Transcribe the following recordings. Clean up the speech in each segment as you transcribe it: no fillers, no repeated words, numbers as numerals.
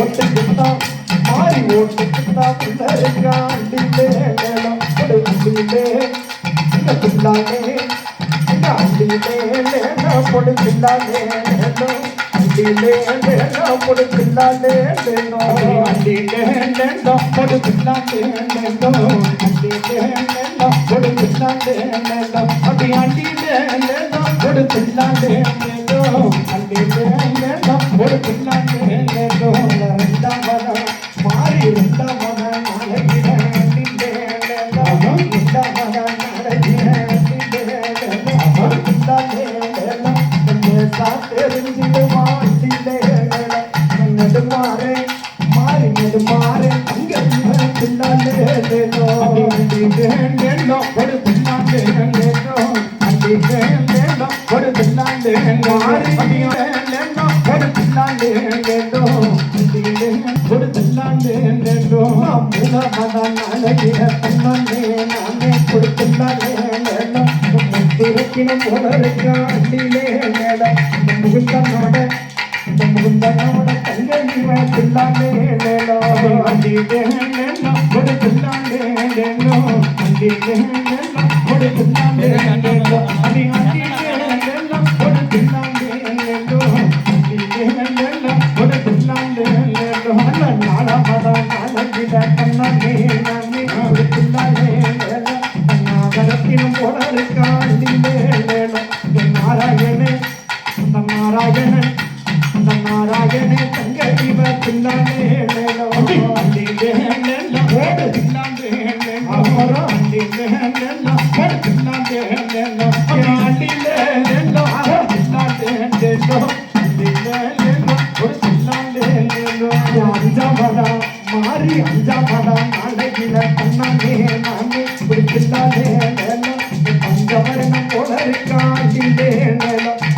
ஓட்டுக்குத்தா மாறி ஓட்டுக்குத்தா புள்ளருக்கா அண்டிலே மேளம் கொடு அண்டிலே பிள்ளாலே அண்டிலே மேளம் கொடு பிள்ளாலே அண்டிலே மேளம் கொடு பிள்ளாலே அண்டிலே மேளம் கொடு பிள்ளாலே அண்டிலே மேளம் கொடு பிள்ளாலே அப்படி அண்டிலே மேளம் கொடு பிள்ளாலே அண்டிலே மேளம் கொடு பிள்ளாலே மாறி ரெண்டாவத நாளையில அண்டிலே நெடுமாறே மாறி நெடுமாறே அங்க பிள்ளாலே ஒரு பிள்ளாலே ஒரு பிள்ளாலே மாறி ஒரு பிள்ளாலே ஒரு பிள்ளாலே மூலமதான் நாளையில தன்னாலே நானே கொடுத்துள்ளாலே திருப்பினம் போல இருக்க அண்டிலே மேடம் முகுந்தனோட தங்கை பிள்ளாலே மேடம் அண்டிலே ஒரு பிள்ளாலே அண்டிலே ஒரு பிள்ளாலே ஒரு பிள்ளாலே ஒரு பிள்ளாலே நாளமதான் நாளகிட தன்னாலே நானே கொடுத்துள்ளாலே நகரத்திலும் போல இருக்கா அண்டிலே நாராயணே அந்த நாராயணன் அந்த நாராயணே தங்கை பிள்ளாலே அண்டிலே ஓடு பிள்ளாலே அமரம் அண்டிலே ஓடு பிள்ளாலே அண்டிலே ஒரு பிள்ளாலே அஞ்சாமதா மாறி அஞ்சாமதா நாளையில தன்னாலே நானே ஒரு பிள்ளாலே பஞ்சவரணம் போல இருக்கா அண்டிலே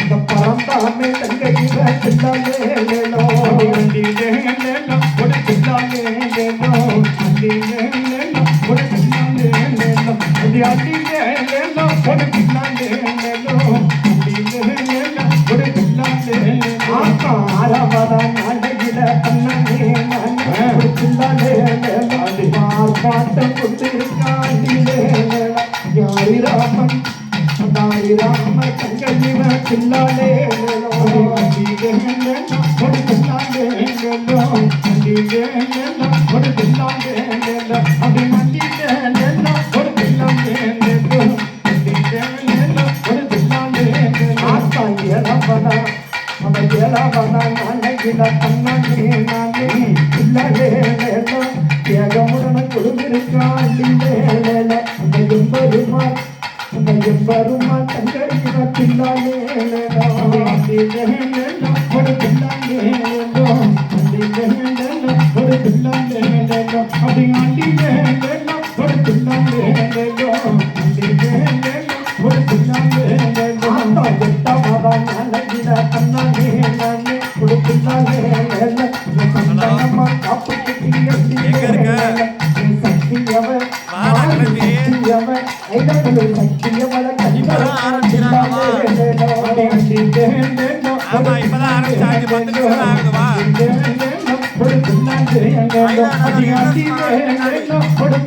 இந்த பரந்தாமே தங்கை பிள்ளாலே அண்டிலே ஒரு பிள்ளாலே அண்டிலே ஒரு பிள்ளாலே அண்டிலே ஒரு பிள்ளாலே ஒரு பிள்ளாலே ஆரவதா நாளையில தன்னாலே நானே ஒரு பிள்ளாலே பார்ப்பாட்டம் கொண்டிருக்கா அண்டிலே யாரி ராமன் தாரி ராம தங்கை பிள்ளாலே அண்டிலே ஒரு பிள்ளாலே அண்டிலே ஒரு பிள்ளாலே அப்படி அண்டிலே ஒரு பிள்ளாலே அண்டிலே ஒரு பிள்ளாலே ஆத்தா ஏழவனா அவ ஏழவனா நாளையில தன்னாலே நானே பிள்ளாலே ஏகமுடன கொடுத்திருக்கா அண்டிலே அந்த எம்பெருமான் தங்கை பிள்ளாலே ஒரு பிள்ளாலே ஒரு பிள்ளாலே அப்படி அண்டிலே ஒரு பிள்ளாலே ஒரு பிள்ளாலே எட்டாவதான் நாளையில தன்னாலே நானே ஒரு பிள்ளாலே சந்தனமா காப்புக்கு சக்தியவர் சக்தியவள ஒரு